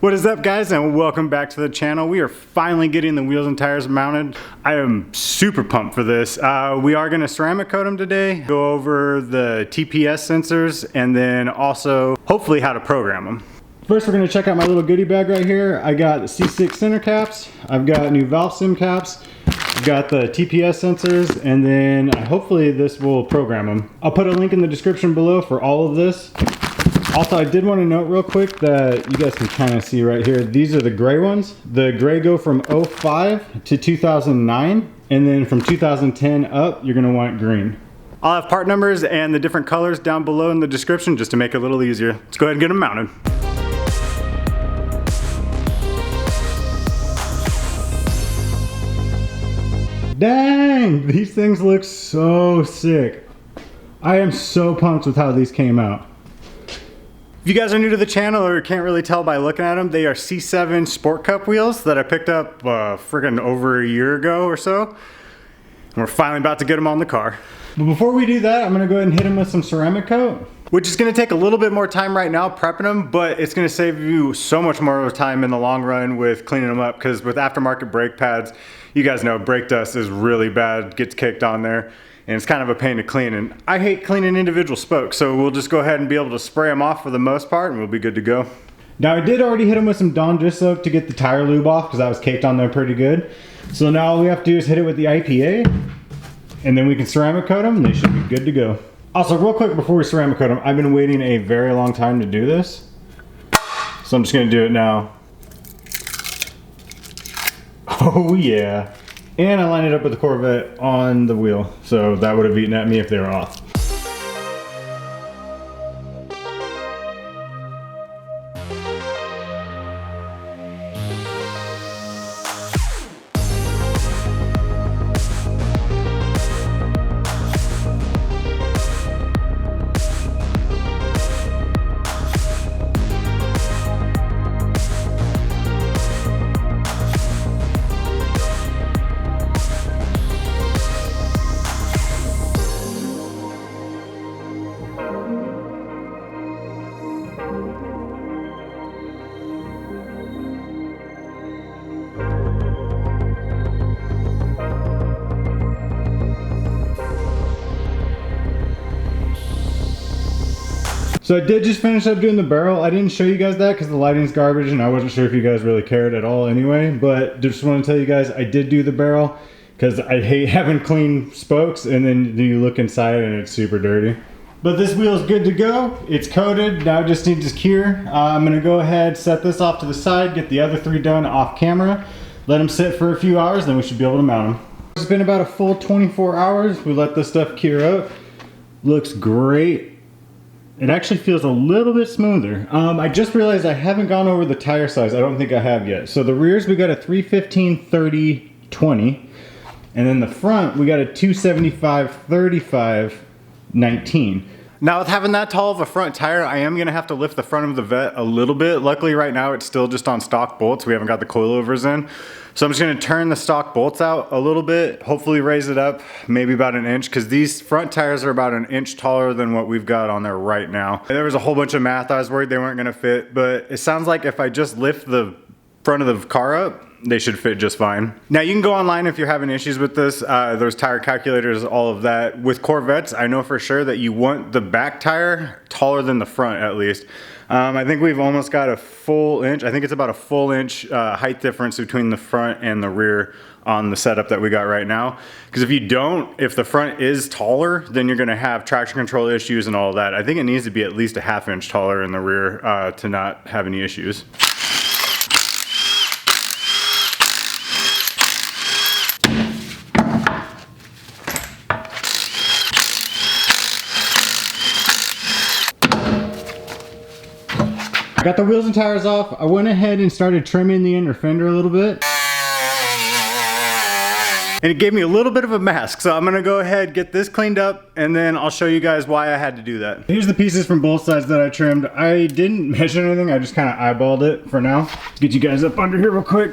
What is up, guys, and welcome back to the channel. We are finally getting the wheels and tires mounted. I am super pumped for this. We are gonna ceramic coat them today, go over the TPMS sensors, and then also hopefully how to program them. First, we're gonna check out my little goodie bag right here. I got the C6 center caps, I've got new valve sim caps, I've got the TPMS sensors, and then hopefully this will program them. I'll put a link in the description below for all of this. Also, I did want to note real quick that you guys can kind of see right here, these are the gray ones. The gray go from 05 to 2009, and then from 2010 up, you're gonna want green. I'll have part numbers and the different colors down below in the description just to make it a little easier. Let's go ahead and get them mounted. Dang, these things look so sick. I am so pumped with how these came out. If you guys are new to the channel or can't really tell by looking at them, they are C7 Sport Cup wheels that I picked up friggin' over a year ago or so. And we're finally about to get them on the car. But before we do that, I'm gonna go ahead and hit them with some ceramic coat, which is gonna take a little bit more time right now prepping them, but it's gonna save you so much more time in the long run with cleaning them up, because with aftermarket brake pads, you guys know brake dust is really bad, gets kicked on there. And it's kind of a pain to clean, and I hate cleaning individual spokes, so we'll just go ahead and be able to spray them off for the most part and we'll be good to go. Now, I did already hit them with some Dawn dish soap to get the tire lube off because that was caked on there pretty good. So now all we have to do is hit it with the IPA and then we can ceramic coat them and they should be good to go. Also, real quick before we ceramic coat them, I've been waiting a very long time to do this, so I'm just gonna do it now. Oh yeah. And I lined it up with the Corvette on the wheel, so that would have eaten at me if they were off. So I did just finish up doing the barrel. I didn't show you guys that because the lighting's garbage and I wasn't sure if you guys really cared at all anyway, but just want to tell you guys I did do the barrel because I hate having clean spokes and then you look inside and it's super dirty. But this wheel is good to go. It's coated. Now I just need to cure. I'm going to go ahead, set this off to the side, get the other three done off camera, let them sit for a few hours, then we should be able to mount them. It's been about a full 24 hours. We let this stuff cure up. Looks great. It actually feels a little bit smoother. I just realized I haven't gone over the tire size. I don't think I have yet. So the rears, we got a 315/30/20. And then the front, we got a 275/35/19. Now with having that tall of a front tire, I am gonna have to lift the front of the Vette a little bit. Luckily right now it's still just on stock bolts. We haven't got the coilovers in. So I'm just gonna turn the stock bolts out a little bit, hopefully raise it up maybe about an inch, because these front tires are about an inch taller than what we've got on there right now. There was a whole bunch of math. I was worried they weren't gonna fit, but it sounds like if I just lift the front of the car up, they should fit just fine. Now you can go online if you're having issues with this. There's tire calculators, all of that. With Corvettes, I know for sure that you want the back tire taller than the front at least. I think we've almost got a full inch. I think it's about a full inch height difference between the front and the rear on the setup that we got right now. Because if you don't, if the front is taller, then you're gonna have traction control issues and all of that. I think it needs to be at least a ½ inch taller in the rear to not have any issues. I got the wheels and tires off. I went ahead and started trimming the inner fender a little bit. And it gave me a little bit of a mask, so I'm gonna go ahead, get this cleaned up, and then I'll show you guys why I had to do that. Here's the pieces from both sides that I trimmed. I didn't measure anything, I just kind of eyeballed it for now. Let's get you guys up under here real quick.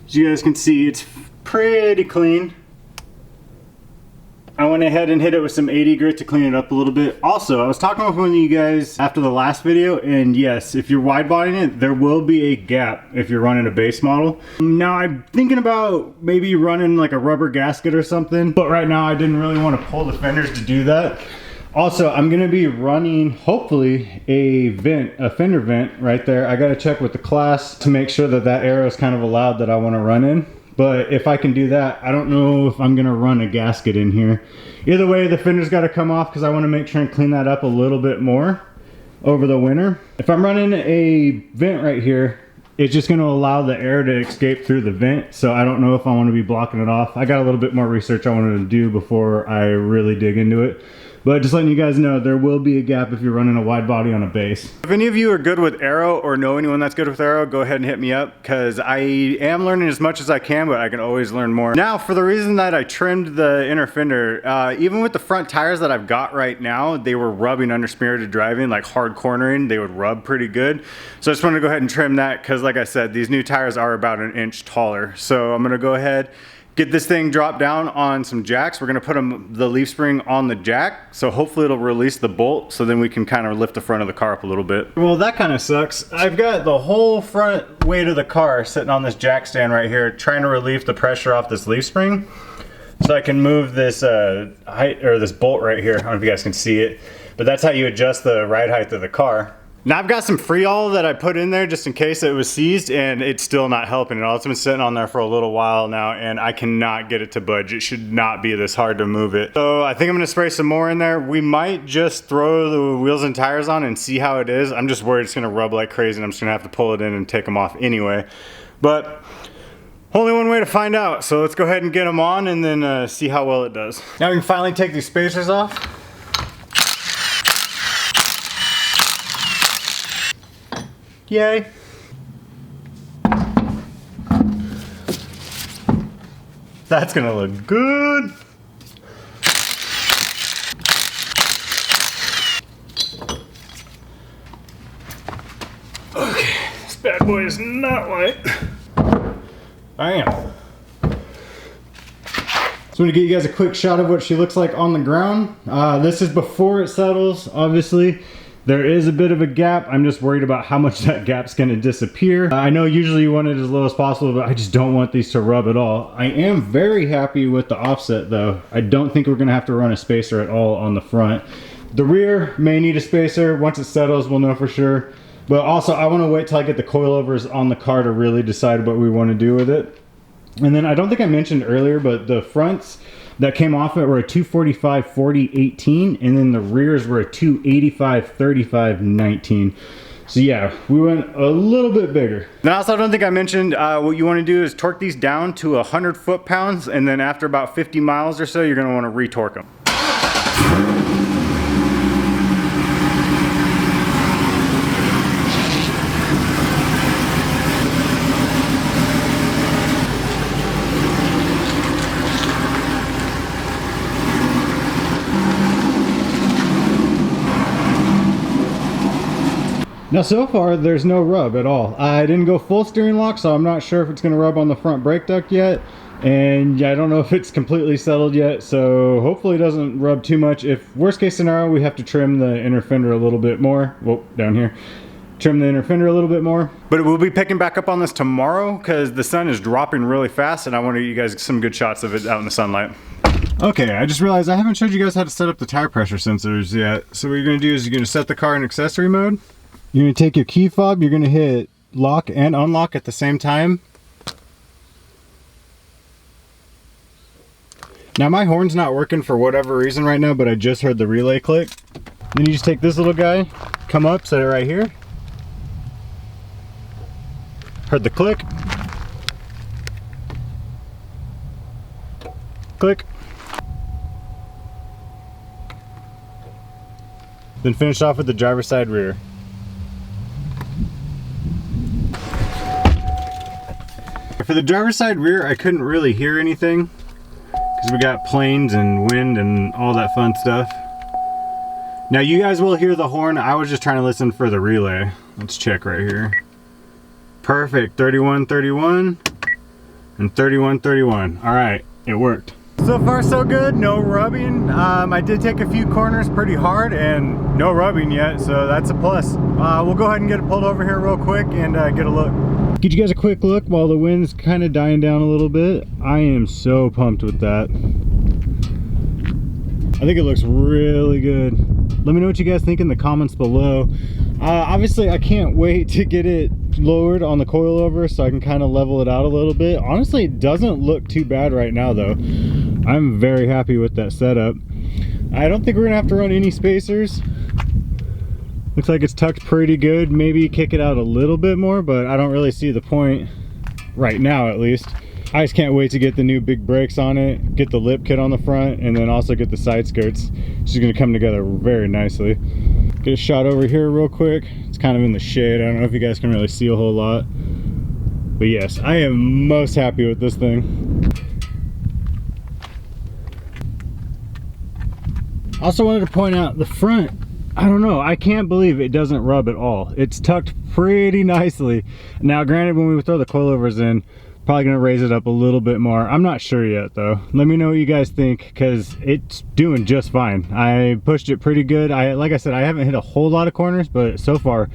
As you guys can see, it's pretty clean. I went ahead and hit it with some 80 grit to clean it up a little bit. Also, I was talking with one of you guys after the last video, and yes, if you're wide bodying it, there will be a gap if you're running a base model. Now I'm thinking about maybe running like a rubber gasket or something, but right now I didn't really want to pull the fenders to do that. Also, I'm gonna be running, hopefully, a fender vent right there. I gotta check with the class to make sure that that arrow is kind of allowed that I wanna run in. But if I can do that, I don't know if I'm gonna run a gasket in here. Either way, the fender's gotta come off because I wanna make sure and clean that up a little bit more over the winter. If I'm running a vent right here, it's just gonna allow the air to escape through the vent. So I don't know if I wanna be blocking it off. I got a little bit more research I wanted to do before I really dig into it. But just letting you guys know, there will be a gap if you're running a wide body on a base. If any of you are good with aero or know anyone that's good with aero, go ahead and hit me up because I am learning as much as I can, but I can always learn more. Now, for the reason that I trimmed the inner fender, even with the front tires that I've got right now, they were rubbing under spirited driving, like hard cornering, they would rub pretty good. So I just wanted to go ahead and trim that because like I said, these new tires are about an inch taller. So I'm gonna go ahead, get this thing dropped down on some jacks. We're gonna put the leaf spring on the jack, so hopefully it'll release the bolt, so then we can kind of lift the front of the car up a little bit. Well, that kind of sucks. I've got the whole front weight of the car sitting on this jack stand right here, trying to relieve the pressure off this leaf spring, so I can move this height, or this bolt right here. I don't know if you guys can see it, but that's how you adjust the ride height of the car. Now I've got some Freeall that I put in there just in case it was seized, and it's still not helping at all. It's been sitting on there for a little while now, and I cannot get it to budge. It should not be this hard to move it. So I think I'm gonna spray some more in there. We might just throw the wheels and tires on and see how it is. I'm just worried it's gonna rub like crazy and I'm just gonna have to pull it in and take them off anyway. But only one way to find out. So let's go ahead and get them on and then see how well it does. Now we can finally take these spacers off. Yay. That's gonna look good. Okay, this bad boy is not white. Bam. So I'm gonna get you guys a quick shot of what she looks like on the ground. This is before it settles, obviously. There is a bit of a gap. I'm just worried about how much that gap's gonna disappear. I know usually you want it as low as possible, but I just don't want these to rub at all. I am very happy with the offset though. I don't think we're gonna have to run a spacer at all on the front. The rear may need a spacer. Once it settles, we'll know for sure. But also I wanna wait till I get the coilovers on the car to really decide what we wanna do with it. And then I don't think I mentioned earlier, but the fronts that came off it were a 245 40 18, and then the rears were a 285 35 19. So yeah, we went a little bit bigger. And also, I don't think I mentioned what you want to do is torque these down to 100 foot-pounds, and then after about 50 miles or so, you're going to want to re-torque them. Now so far there's no rub at all. I didn't go full steering lock, so I'm not sure if it's going to rub on the front brake duct yet, and I don't know if it's completely settled yet, so hopefully it doesn't rub too much. If worst case scenario, we have to trim the inner fender a little bit more. Whoa, down here. Trim the inner fender a little bit more. But we'll be picking back up on this tomorrow because the sun is dropping really fast, and I want to get you guys some good shots of it out in the sunlight. Okay, I just realized I haven't showed you guys how to set up the tire pressure sensors yet. So what you're going to do is you're going to set the car in accessory mode. You're going to take your key fob, you're going to hit lock and unlock at the same time. Now my horn's not working for whatever reason right now, but I just heard the relay click. Then you just take this little guy, come up, set it right here. Heard the click. Click. Then finish off with the driver's side rear. For the driver's side rear, I couldn't really hear anything because we got planes and wind and all that fun stuff. Now you guys will hear the horn. I was just trying to listen for the relay. Let's check right here. Perfect, 31-31 and 31-31. All right, it worked. So far so good, no rubbing. I did take a few corners pretty hard and no rubbing yet, so that's a plus. We'll go ahead and get it pulled over here real quick and get a look. Get you guys a quick look while the wind's kind of dying down a little bit. I am so pumped with that. I think it looks really good. Let me know what you guys think in the comments below. Obviously I can't wait to get it lowered on the coilover so I can kind of level it out a little bit. Honestly, it doesn't look too bad right now though. I'm very happy with that setup. I don't think we're gonna have to run any spacers. Looks like it's tucked pretty good. Maybe kick it out a little bit more, but I don't really see the point right now at least. I just can't wait to get the new big brakes on it, get the lip kit on the front, and then also get the side skirts. It's just gonna come together very nicely. Get a shot over here real quick. It's kind of in the shade. I don't know if you guys can really see a whole lot. But yes, I am most happy with this thing. Also wanted to point out the front, I don't know, I can't believe it doesn't rub at all. It's tucked pretty nicely. Now granted, when we throw the coilovers in, probably gonna raise it up a little bit more. I'm not sure yet though. Let me know what you guys think, because it's doing just fine. I pushed it pretty good. Like I said, I haven't hit a whole lot of corners, but so far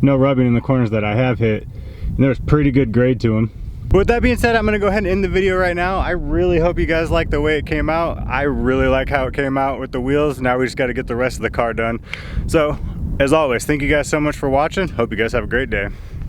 no rubbing in the corners that I have hit, and there's pretty good grade to them. With that being said, I'm gonna go ahead and end the video right now. I really hope you guys like the way it came out. I really like how it came out with the wheels. Now we just got to get the rest of the car done. So as always, thank you guys so much for watching. Hope you guys have a great day.